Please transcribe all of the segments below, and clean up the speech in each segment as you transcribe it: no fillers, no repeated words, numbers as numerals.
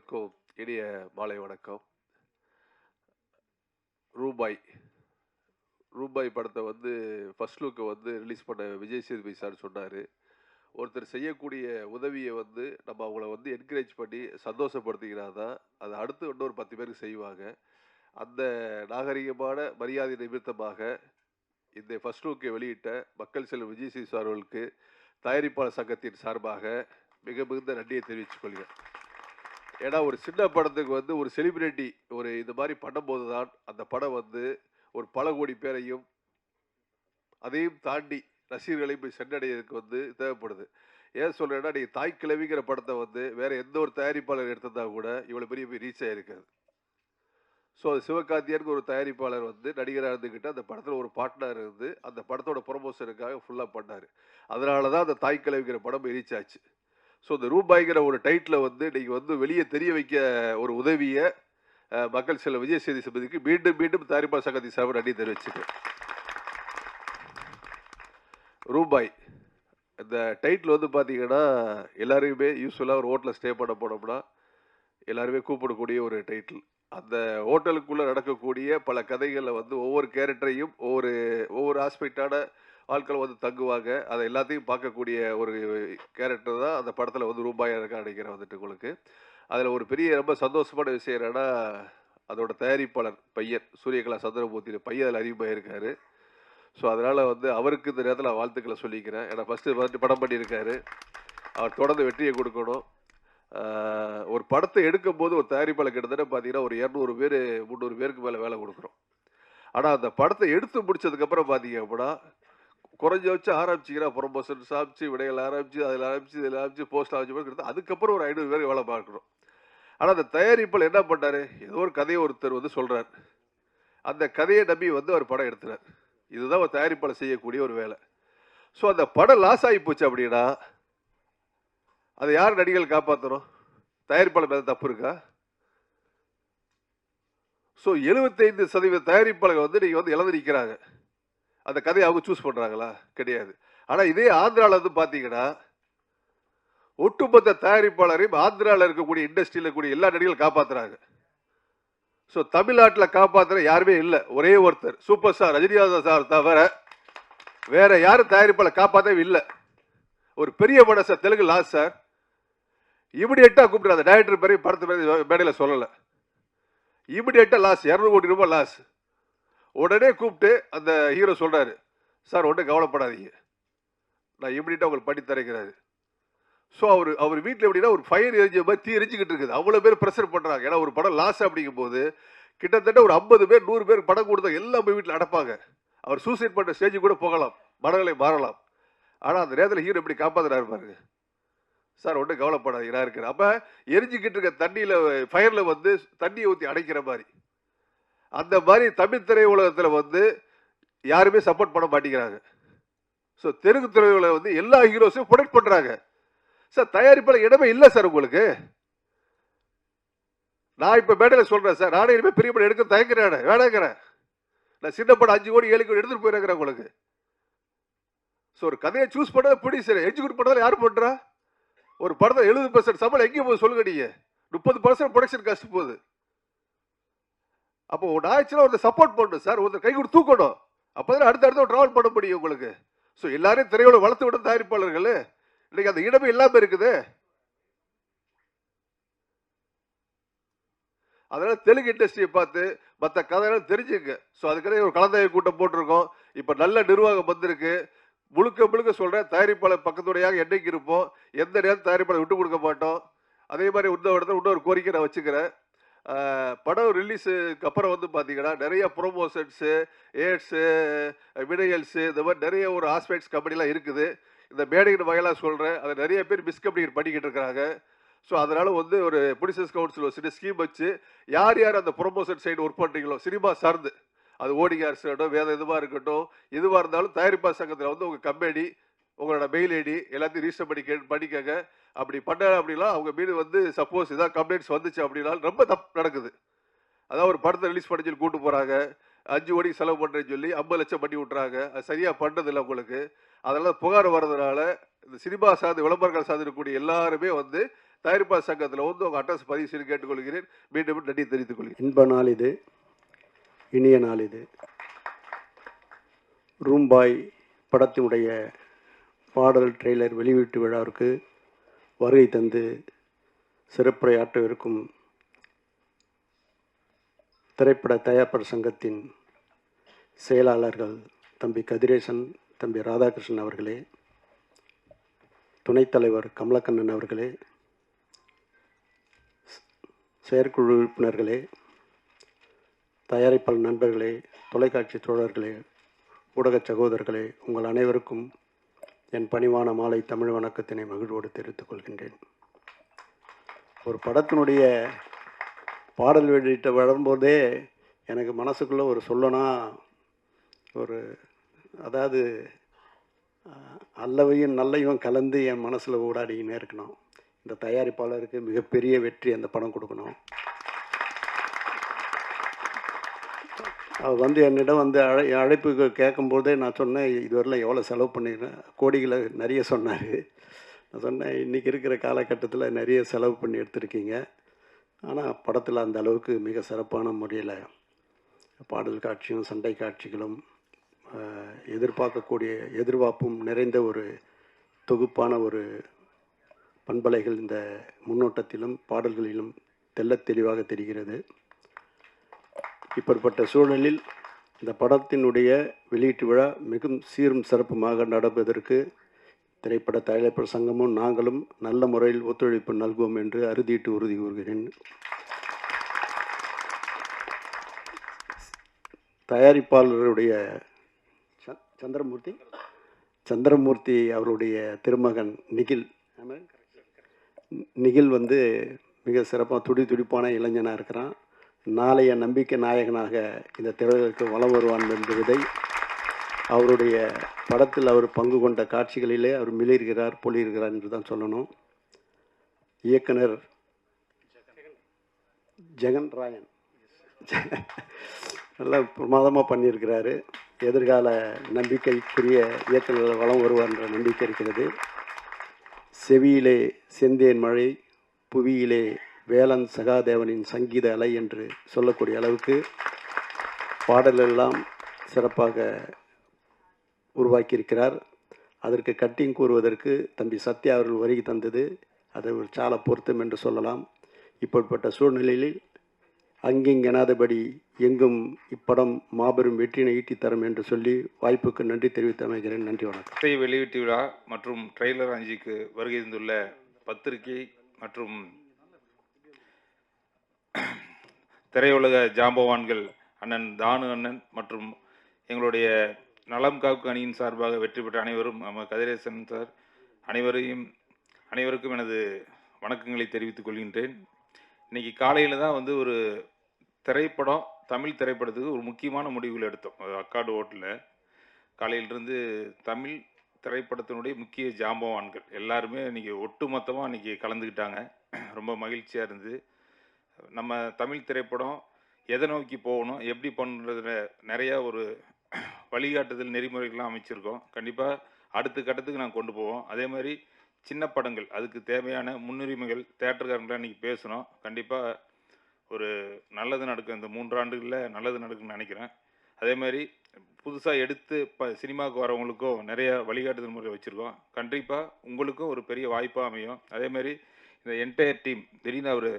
அனைவருக்கும் இனிய மாலை வணக்கம். ரூபாய் ரூபாய் படத்தை வந்து ஃபர்ஸ்ட் லுக்கை வந்து ரிலீஸ் பண்ண விஜய் சேதுபதி சார் சொன்னார். ஒருத்தர் செய்யக்கூடிய உதவியை வந்து நம்ம அவங்கள வந்து என்கரேஜ் பண்ணி சந்தோஷப்படுத்திக்கினா தான் அது அடுத்து இன்னொரு 10 பேருக்கு செய்வாங்க. அந்த நாகரிகமான மரியாதை நிமித்தமாக இந்த ஃபர்ஸ்ட் லுக்கை வெளியிட்ட மக்கள் செல்வர் விஜய் சேது சார் அவர்களுக்கு தயாரிப்பாளர் சங்கத்தின் சார்பாக மிக மிகுந்த நன்றியை தெரிவித்துக் கொள்கிறேன். ஏன்னா ஒரு சின்ன படத்துக்கு வந்து ஒரு செலிபிரிட்டி ஒரு இந்த மாதிரி பண்ணும்போது தான் அந்த படம் வந்து ஒரு பல கோடி பேரையும் அதையும் தாண்டி ரசிகர்களையும் போய் சென்றடைவதற்கு வந்து தேவைப்படுது. ஏன் சொல்றேன்னா, நீங்க தாய் கிழவிங்கிற படத்தை வந்து வேற எந்த ஒரு தயாரிப்பாளர் எடுத்திருந்தா கூட இவ்வளவு பெரிய போய் ரீச் ஆயிருக்காது. ஸோ அது சிவகார்த்தியனுக்கு ஒரு தயாரிப்பாளர் வந்து நடிகராக இருந்துக்கிட்டு அந்த படத்தில் ஒரு பார்ட்னர் இருந்து அந்த படத்தோட ப்ரொமோஷனுக்காக ஃபுல்லாக பண்ணார். அதனால தான் அந்த தாய் கிழவிங்கிற படம் ரீச் ஆச்சு. ஸோ இந்த ரூபாய்ங்கிற ஒரு டைட்டில் வந்து நீங்கள் வந்து வெளியே தெரிய வைக்க ஒரு உதவியை மக்கள் செல்வர் விஜய் சேதுபதிக்கு மீண்டும் மீண்டும் தயாரிப்பாளர் சங்கத்தின் சார்பாக நன்றி தெரிவிச்சுக்கிறேன். ரூபாய் இந்த டைட்டில் வந்து பார்த்தீங்கன்னா எல்லாருமே யூஸ்வலாக ஒரு ஹோட்டலில் ஸ்டே பண்ண போனோம்னா எல்லாருமே கூப்பிடக்கூடிய ஒரு டைட்டில். அந்த ஹோட்டலுக்குள்ளே நடக்கக்கூடிய பல கதைகளில் வந்து ஒவ்வொரு கேரக்டரையும் ஒவ்வொரு ஆஸ்பெக்டான ஆட்கள் வந்து தங்குவாங்க. அதை எல்லாத்தையும் பார்க்கக்கூடிய ஒரு கேரக்டர் தான் அந்த படத்தில் வந்து ரூபாயாக இருக்க நினைக்கிறேன் வந்துட்டு உங்களுக்கு. அதில் ஒரு பெரிய ரொம்ப சந்தோஷமான விஷயம் என்னென்னா, அதோட தயாரிப்பாளர் பையன் சூரியகலா சந்திரமூர்த்தி பையன் அதில் அதிகமாக இருக்கார். ஸோ அதனால் வந்து அவருக்கு இந்த நேரத்தில் வாழ்த்துக்களை சொல்லிக்கிறேன். ஏன்னா ஃபஸ்ட்டு படம் பண்ணியிருக்காரு. அவர் தொடர்ந்து வெற்றியை கொடுக்கணும். ஒரு படத்தை எடுக்கும்போது ஒரு தயாரிப்பாளர் கிட்டத்தட்ட பார்த்தீங்கன்னா ஒரு 200 பேர் 300 பேருக்கு மேலே வேலை கொடுக்குறோம். ஆனால் அந்த படத்தை எடுத்து முடிச்சதுக்கப்புறம் பார்த்தீங்க அப்படின்னா குறைஞ்சபட்சம் ஆரம்பிச்சிங்கன்னா ப்ரொமோஷன்ஸ் ஆரம்பிச்சு விடைகள் ஆரம்பிச்சு அதில் ஆரம்பிச்சு இதில் ஆரம்பிச்சு போஸ்ட் ஆரம்பிச்சு அதுக்கப்புறம் ஒரு 500 பேர் வேலை பார்க்கணும். ஆனால் அந்த தயாரிப்பாளர் என்ன பண்ணார், ஏதோ ஒரு கதையை ஒருத்தர் வந்து சொல்கிறார், அந்த கதையை நம்பி வந்து ஒரு படம் எடுத்துறார். இதுதான் ஒரு தயாரிப்பாளர் செய்யக்கூடிய ஒரு வேலை. ஸோ அந்த படம் லாஸ் ஆகி போச்சு அப்படின்னா அதை யார் நடிகர்கள் காப்பாற்றணும்? தயாரிப்பாளர் மேலே தப்பு இருக்கா? ஸோ 75% தயாரிப்பாளர்கள் வந்து நீங்கள் வந்து இழந்து நிற்கிறாங்க. அந்த கதையை அவங்க சூஸ் பண்ணுறாங்களா? கிடையாது. ஆனால் இதே ஆந்திராவில் வந்து பார்த்தீங்கன்னா ஒட்டுமொத்த தயாரிப்பாளரையும் ஆந்திராவில் இருக்கக்கூடிய இண்டஸ்ட்ரியில் இருக்கக்கூடிய எல்லா நடிகர்களும் காப்பாற்றுறாங்க. ஸோ தமிழ்நாட்டில் காப்பாற்றுற யாருமே இல்லை. ஒரே ஒருத்தர் சூப்பர் ஸ்டார் ரஜினிகாந்த் சார் தவிர வேற யாரும் தயாரிப்பாளர் காப்பாற்றவே இல்லை. ஒரு பெரிய படம் சார், தெலுங்கு லாஸ் சார், இமிடியேட்டாக கூப்பிட்டு டைரக்டர் பேரையும் படத்து மேடையில் சொல்லலை. இமிடியேட்டாக லாஸ் 200 கோடி ரூபாய் லாஸ். உடனே கூப்பிட்டு அந்த ஹீரோ சொல்றாரு, சார் ஒன்றும் கவலைப்படாதீங்க, நான் இமிடியேட்டாக உங்களுக்கு பண்ணி தரைக்கிறாரு. ஸோ அவர் வீட்டில் எப்படின்னா ஒரு ஃபயர் எரிஞ்ச மாதிரி தீ எரிஞ்சுக்கிட்டு இருக்குது. அவ்வளோ பேர் ப்ரெஷர் பண்ணுறாங்க. ஏன்னா ஒரு படம் லாஸ் அப்படிங்கும் போது கிட்டத்தட்ட ஒரு 50 பேர் 100 பேர் படம் கொடுத்தா எல்லாம் போய் வீட்டில் அடப்பாங்க. அவர் சூசைட் பண்ணுற ஸ்டேஜுக்கு கூட போகலாம், மனநிலை மாறலாம். ஆனால் அந்த நேரத்தில் ஹீரோ எப்படி காப்பாற்றுறாரு பாருங்க. சார் ஒன்றும் கவலைப்படாதீங்க, நான் இருக்கிறேன். அப்போ எரிஞ்சுக்கிட்டு இருக்க தண்ணியில் ஃபயரில் வந்து தண்ணியை ஊற்றி அடைக்கிற மாதிரி, அந்த மாதிரி தமிழ் திரையுலகத்தில் வந்து யாருமே சப்போர்ட் பண்ண மாட்டேங்கிறாங்க. ஸோ தெலுங்கு திரையுலகம் வந்து எல்லா ஹீரோஸையும் ப்ரொடெக்ட் பண்ணுறாங்க. சார் தயாரிப்பாளர் இடமே இல்லை சார் உங்களுக்கு. நான் இப்போ மேடையில் சொல்கிறேன் சார், நானே இனிமேல் பெரிய படம் எடுக்க தயங்குறேன், வேணாங்கிறேன். நான் சின்ன படம் 5 கோடி 7 கோடி எடுத்துகிட்டு போயிருக்கிறேன் உங்களுக்கு. ஸோ ஒரு கதையை சூஸ் பண்ண பிடி சார், எக்ஸிக்யூட் பண்ணதால் யார் பண்ணுறா? ஒரு படத்தை 70% சம்பளம் எங்கேயும் போகுது சொல்லுங்க நீங்கள்? 30% ப்ரொடக்ஷன் காஸ்ட் போகுது. அப்போ ஒரு ஆச்சுன்னா ஒருத்தர் சப்போர்ட் பண்ணணும் சார், ஒருத்தர் கை கொடுத்து தூக்கணும். அப்போதான் அடுத்த ட்ராவல் பண்ண முடியும் உங்களுக்கு. ஸோ எல்லாரையும் திரையோட வளர்த்து விடும் தயாரிப்பாளர்கள். இன்னைக்கு அந்த இடமே இல்லாமல் இருக்குது. அதனால தெலுங்கு இண்டஸ்ட்ரியை பார்த்து மற்ற கதையெல்லாம் தெரிஞ்சுங்க. ஸோ அதுக்காக ஒரு கலந்தாய்வு கூட்டம் போட்டிருக்கோம். இப்போ நல்ல நிர்வாகம் வந்திருக்கு. முழுக்க சொல்கிறேன், தயாரிப்பாளர் பக்கத்துடையாக என்னைக்கு இருப்போம், எந்த நேரம் தயாரிப்பாளர் விட்டு கொடுக்க மாட்டோம். அதே மாதிரி இன்னொரு கோரிக்கை நான் வச்சுக்கிறேன். படம் ரிலீஸுக்கு அப்புறம் வந்து பார்த்தீங்கன்னா நிறைய ப்ரொமோஷன்ஸு, ஏட்ஸு, வினையல்ஸு, இந்த மாதிரி நிறைய ஒரு ஆஸ்பெக்ட்ஸ் கம்பெனிலாம் இருக்குது. இந்த மேடையின் வகையெல்லாம் சொல்கிறேன், அதை நிறைய பேர் மிஸ்கம்யூனிகேட் பண்ணிக்கிட்டு இருக்கிறாங்க. ஸோ அதனால் வந்து ஒரு ப்ரொடியூசர்ஸ் கவுன்சில் ஒரு சின்ன ஸ்கீம் வச்சு யார் அந்த ப்ரொமோஷன் சைடு ஒர்க் பண்ணுறீங்களோ சினிமா சார்ந்து, அது ஓடிஆர்ஸ் இருக்கட்டும், வேறு எதுவாக இருக்கட்டும், எதுவாக இருந்தாலும் தயாரிப்பாளர் சங்கத்தில் வந்து உங்கள் கம்பெனி உங்களோட மெயில் ஐடி எல்லாத்தையும் ரிஜிஸ்டர் பண்ணிக்கங்க. அப்படி பண்ண அப்படின்னா அவங்க மீது வந்து சப்போஸ் ஏதாவது கம்ப்ளைண்ட்ஸ் வந்துச்சு அப்படின்னா ரொம்ப தப்பு நடக்குது. அதாவது ஒரு படத்தை ரிலீஸ் பண்ணி சொல்லி கூப்பிட்டு போகிறாங்க, 5 கோடிக்கு செலவு பண்ணுறேன்னு சொல்லி 50 லட்சம் பண்ணி விட்றாங்க. அது சரியாக பண்ணுறதில்லை உங்களுக்கு. அதெல்லாம் புகார் வர்றதுனால இந்த சினிமா சார்ந்து விளம்பரங்கள் சார்ந்து இருக்கக்கூடிய எல்லாருமே வந்து தயாரிப்பாளர் சங்கத்தில் வந்து உங்கள் அட்ரஸ் பதிவு செய்து கேட்டுக்கொள்கிறேன். மீண்டும் நன்றி தெரிவித்துக் கொள்கிறேன். இன்ப நாள் இது, இனிய நாள் இது. ரூம்பாய் படத்தினுடைய பாடல் ட்ரெய்லர் வெளியீட்டு விழாவிற்கு வருகை தந்து சிறப்புரையாற்றவிருக்கும் திரைப்பட தயாரிப்பாளர் சங்கத்தின் செயலாளர்கள் தம்பி கதிரேசன், தம்பி ராதாகிருஷ்ணன் அவர்களே, துணைத் தலைவர் கமலக்கண்ணன் அவர்களே, செயற்குழு உறுப்பினர்களே, தயாரிப்பாளர் நண்பர்களே, தொலைக்காட்சி தோழர்களே, ஊடக சகோதரர்களே, உங்கள் அனைவருக்கும் என் பணிவான மாலை தமிழ் வணக்கத்தினை மகிழ்வோடு தெரிவித்துக் கொள்கின்றேன். ஒரு படத்தினுடைய பாடல் வெளியிட்ட வரும்போதே எனக்கு மனசுக்குள்ளே ஒரு சொல்லனா ஒரு அதாவது அல்லவையும் நல்லையும் கலந்து என் மனசில் ஊடாடிக்கினே இருக்கணும். இந்த தயாரிப்பாளருக்கு மிகப்பெரிய வெற்றி அந்த படம் கொடுக்கணும். அவர் வந்து என்னிடம் வந்து அழைப்புக்கு கேட்கும்போதே நான் சொன்னேன், இதுவரையில் எவ்வளோ செலவு பண்ணிடுறேன், கோடிகளை நிறைய சொன்னார். நான் சொன்னேன், இன்றைக்கி இருக்கிற காலகட்டத்தில் நிறைய செலவு பண்ணி எடுத்திருக்கீங்க, ஆனால் படத்தில் அந்த அளவுக்கு மிக சிறப்பான முறையில் பாடல் காட்சியும் சண்டை காட்சிகளும் எதிர்பார்ப்பும் நிறைந்த ஒரு தொகுப்பான ஒரு பண்பலைகள் இந்த முன்னோட்டத்திலும் பாடல்களிலும் தெள்ளத் தெளிவாக தெரிகிறது. இப்படிப்பட்ட சூழலில் இந்த படத்தினுடைய வெளியீட்டு விழா மிகவும் சீரும் சிறப்புமாக நடப்பதற்கு திரைப்பட தயாரிப்பாளர் சங்கமும் நாங்களும் நல்ல முறையில் ஒத்துழைப்பு நல்குவோம் என்று அறுதியிட்டு உறுதி கூறுகிறேன். தயாரிப்பாளருடைய சந்திரமூர்த்தி அவருடைய திருமகன் நிகில் வந்து மிக சிறப்பாக துடிப்பான இளைஞனாக இருக்கிறான். நாளைய நம்பிக்கை நாயகனாக இந்த திரையுலகிற்கு வலம் வருவான் என்பதை அவருடைய படத்தில் அவர் பங்கு கொண்ட காட்சிகளிலே அவர் மிளிர்கிறார், பொழிகிறார் என்று தான் சொல்லணும். இயக்குனர் ஜெகன் ராயன் நல்லா பிரமாதமாக பண்ணியிருக்கிறாரு. எதிர்கால நம்பிக்கைக்குரிய இயக்குநர்கள் வளம் வருவார் என்ற நம்பிக்கை இருக்கிறது. செவியிலே செந்தேன் மழை, புவியிலே வேலன் சகாதேவனின் சங்கீத அலை என்று சொல்லக்கூடிய அளவுக்கு பாடலெல்லாம் சிறப்பாக உருவாக்கியிருக்கிறார். அதற்கு கட்டிங் கூறுவதற்கு தம்பி சத்யா அவர்கள் வருகை தந்தது அது ஒரு சால பொருத்தம் என்று சொல்லலாம். இப்படிப்பட்ட சூழ்நிலையில் அங்கிங்கெனாதபடி எங்கும் இப்படம் மாபெரும் வெற்றினை ஈட்டித்தரும் என்று சொல்லி வாய்ப்புக்கு நன்றி தெரிவித்து அமைகிறேன். நன்றி, வணக்கம். இசை வெளியீட்டு விழா மற்றும் ட்ரெய்லர் அஞ்சிக்கு வருகை தந்துள்ள பத்திரிகை மற்றும் திரையுலக ஜாம்பவான்கள் அண்ணன் தானு அண்ணன் மற்றும் எங்களுடைய நலம் காக்கு அணியின் சார்பாக வெற்றி பெற்ற அனைவரும், நம்ம கதிரேசன் சார் அனைவருக்கும் எனது வணக்கங்களை தெரிவித்துக் கொள்கின்றேன். இன்னைக்கு காலையில் தான் வந்து ஒரு திரைப்படம், தமிழ் திரைப்படத்துக்கு ஒரு முக்கியமான முடிவுகள் எடுத்தோம். அக்காடு ஓட்டில் காலையிலிருந்து தமிழ் திரைப்படத்தினுடைய முக்கிய ஜாம்பவான்கள் எல்லாருமே இன்றைக்கி ஒட்டுமொத்தமாக இன்றைக்கி கலந்துக்கிட்டாங்க. ரொம்ப மகிழ்ச்சியாக இருந்தது. நம்ம தமிழ் திரைப்படம் எதை நோக்கி போகணும், எப்படி பண்ணுறதுல நிறையா ஒரு வழிகாட்டுதல் நெறிமுறைகள்லாம் அமைச்சிருக்கோம். கண்டிப்பாக அடுத்த கட்டத்துக்கு நாங்கள் கொண்டு போவோம். அதே மாதிரி சின்ன படங்கள் அதுக்கு தேவையான முன்னுரிமைகள் தேட்டருக்காரங்களாம் இன்றைக்கி பேசணும். கண்டிப்பாக ஒரு நல்லது நடக்கும், இந்த 3 ஆண்டுகளில் நல்லது நடக்குன்னு நினைக்கிறேன். அதே மாதிரி புதுசாக எடுத்து சினிமாவுக்கு வரவங்களுக்கும் நிறைய வழிகாட்டுதல் முறை வச்சுருக்கோம். கண்டிப்பாக உங்களுக்கும் ஒரு பெரிய வாய்ப்பாக அமையும். அதே மாதிரி இந்த என்டையர் டீம் திடீர்னு அவர்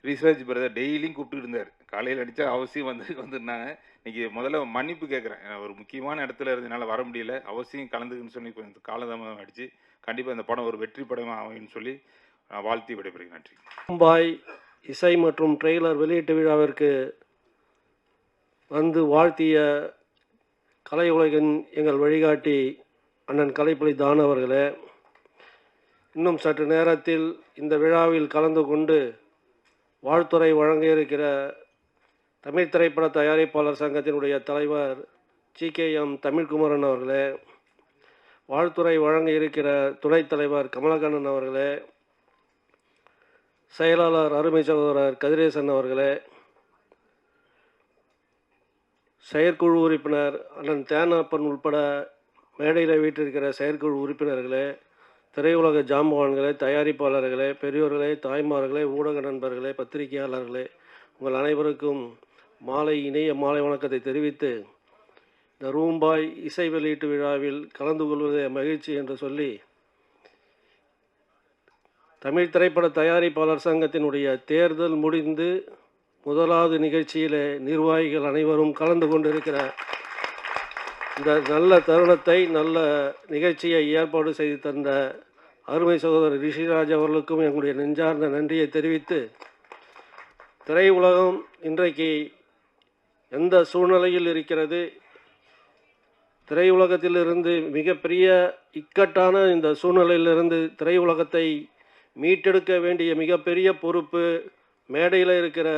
ரிசர்ச் பிரதர் டெய்லியும் கூப்பிட்டு இருந்தார். காலையில் அடித்தா அவசியம் வந்துருந்தாங்க. இன்றைக்கி முதல்ல மன்னிப்பு கேட்குறேன், ஒரு முக்கியமான இடத்துல இருந்ததுனால வர முடியல, அவசியம் கலந்துக்குன்னு சொல்லி கொஞ்சம் காலதாமதம் ஆகிடுச்சு. கண்டிப்பாக இந்த படம் ஒரு வெற்றி படமாக அமையும்னு சொல்லி நான் வாழ்த்தி விடைபெறுகிறேன். நன்றி. மும்பாய் இசை மற்றும் ட்ரெய்லர் வெளியீட்டு விழாவிற்கு வந்து வாழ்த்திய கலை உலகின் எங்கள் வழிகாட்டி அண்ணன் கலைப்புலி தானு அவர்களே, இன்னும் சற்று நேரத்தில் இந்த விழாவில் கலந்து கொண்டு வாழ்த்துறை வழங்க இருக்கிற தமிழ் திரைப்பட தயாரிப்பாளர் சங்கத்தினுடைய தலைவர் GKM தமிழ்குமரன் அவர்களே, வாழ்த்துறை வழங்க இருக்கிற துணைத் தலைவர் கமலக்கண்ணன் அவர்களே, செயலாளர் அருமை சகோதரர் கதிரேசன் அவர்களே, செயற்குழு உறுப்பினர் அண்ணன் தேனப்பன் உட்பட மேடையில் வீட்டிருக்கிற செயற்குழு உறுப்பினர்களே, திரையுலக ஜாம்பவான்களே, தயாரிப்பாளர்களே, பெரியோர்களே, தாய்மார்களே, ஊடக நண்பர்களே, பத்திரிகையாளர்களே, உங்கள் அனைவருக்கும் இணைய மாலை வணக்கத்தை தெரிவித்து, இந்த ரூம்பாய் இசை வெளியீட்டு விழாவில் கலந்து கொள்வதே மகிழ்ச்சி என்று சொல்லி, தமிழ் திரைப்பட தயாரிப்பாளர் சங்கத்தினுடைய தேர்தல் முடிந்து முதலாவது நிகழ்ச்சியிலே நிர்வாகிகள் அனைவரும் கலந்து கொண்டிருக்கிற இந்த நல்ல தருணத்தை, நல்ல நிகழ்ச்சியை ஏற்பாடு செய்து தந்த அருமை சகோதரர் ரிஷிராஜ் அவர்களுக்கும் எங்களுடைய நெஞ்சார்ந்த நன்றியை தெரிவித்து, திரையுலகம் இன்றைக்கு எந்த சூழ்நிலையில் இருக்கிறது, திரையுலகத்திலிருந்து மிகப்பெரிய இக்கட்டான இந்த சூழ்நிலையிலிருந்து திரையுலகத்தை மீட்டெடுக்க வேண்டிய மிகப்பெரிய பொறுப்பு மேடையில் இருக்கிற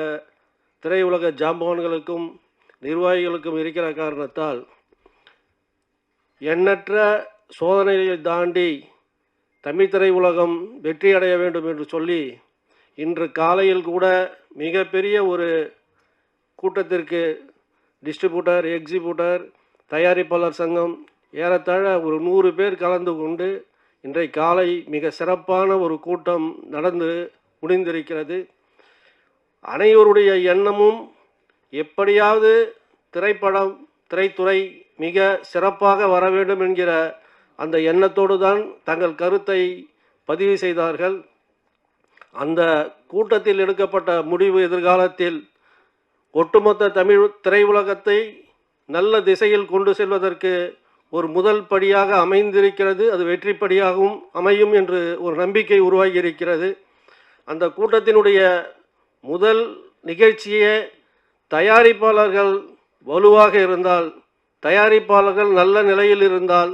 திரையுலக ஜாம்பவான்களுக்கும் நிர்வாகிகளுக்கும் இருக்கிற காரணத்தால் எண்ணற்ற சோதனைகளை தாண்டி தமிழ் திரையுலகம் வெற்றி அடைய வேண்டும் என்று சொல்லி இன்று காலையில் கூட மிகப்பெரிய ஒரு கூட்டத்திற்கு டிஸ்ட்ரிபியூட்டர், எக்ஸிபியூட்டர், தயாரிப்பாளர் சங்கம் ஏறத்தாழ ஒரு 100 பேர் கலந்து கொண்டு இன்றைய காலை மிக சிறப்பான ஒரு கூட்டம் நடந்து முடிந்திருக்கிறது. அனைவருடைய எண்ணமும் எப்படியாவது திரைத்துறை மிக சிறப்பாக வர வேண்டும் என்கிற அந்த எண்ணத்தோடு தான் தங்கள் கருத்தை பதிவு செய்தார்கள். அந்த கூட்டத்தில் எடுக்கப்பட்ட முடிவு எதிர்காலத்தில் ஒட்டுமொத்த தமிழ் திரையுலகத்தை நல்ல திசையில் கொண்டு செல்வதற்கு ஒரு முதல் படியாக அமைந்திருக்கிறது. அது வெற்றிப்படியாகவும் அமையும் என்று ஒரு நம்பிக்கை உருவாகி இருக்கிறது. அந்த கூட்டத்தினுடைய முதல் நிகழ்ச்சியே தயாரிப்பாளர்கள் வலுவாக இருந்தால், தயாரிப்பாளர்கள் நல்ல நிலையில் இருந்தால்,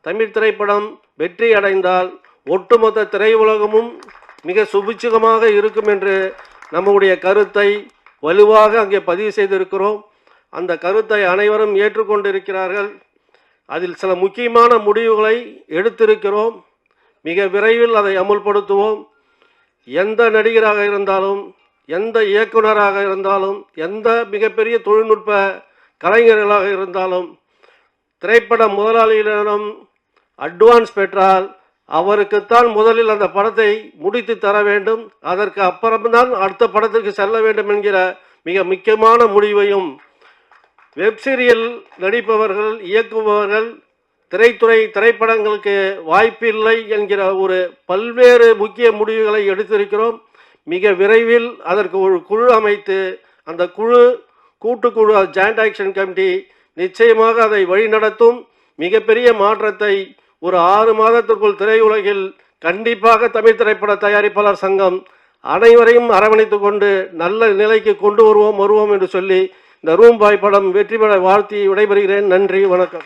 தமிழ் திரைப்படம் வெற்றி அடைந்தால் ஒட்டுமொத்த திரையுலகமும் மிக சுபிட்சமாக இருக்கும் என்று நம்முடைய கருத்தை வலுவாக அங்கே பதிவு செய்திருக்கிறோம். அந்த கருத்தை அனைவரும் ஏற்றுக்கொண்டிருக்கிறார்கள். அதில் சில முக்கியமான முடிவுகளை எடுத்திருக்கிறோம். மிக விரைவில் அதை அமுல்படுத்துவோம். எந்த நடிகராக இருந்தாலும், எந்த இயக்குனராக இருந்தாலும், எந்த மிகப்பெரிய தொழில்நுட்ப கலைஞர்களாக இருந்தாலும், திரைப்பட முதலாளியிடம் அட்வான்ஸ் பெற்றால் அவருக்குத்தான் முதலில் அந்த படத்தை முடித்து தர வேண்டும். அதற்கு அப்புறம்தான் அடுத்த படத்திற்கு செல்ல வேண்டும் என்கிற மிக முக்கியமான முடிவையும், வெப்சீரியல் நடிப்பவர்கள், இயக்குபவர்கள் திரைப்படங்களுக்கு வாய்ப்பில்லை என்கிற ஒரு பல்வேறு முக்கிய முடிவுகளை எடுத்திருக்கிறோம். மிக விரைவில் அதற்கு ஒரு குழு அமைத்து, அந்த கூட்டுக்குழு ஜாயிண்ட் ஆக்ஷன் கமிட்டி நிச்சயமாக அதை வழிநடத்தும். மிகப்பெரிய மாற்றத்தை ஒரு 6 மாதத்திற்குள் திரையுலகில் கண்டிப்பாக தமிழ் திரைப்பட தயாரிப்பாளர் சங்கம் அனைவரையும் அரவணைத்து கொண்டு நல்ல நிலைக்கு கொண்டு வருவோம் என்று சொல்லி இந்த ரூம்பாய் படம் வெற்றி பெற வாழ்த்தி விடைபெறுகிறேன். நன்றி, வணக்கம்.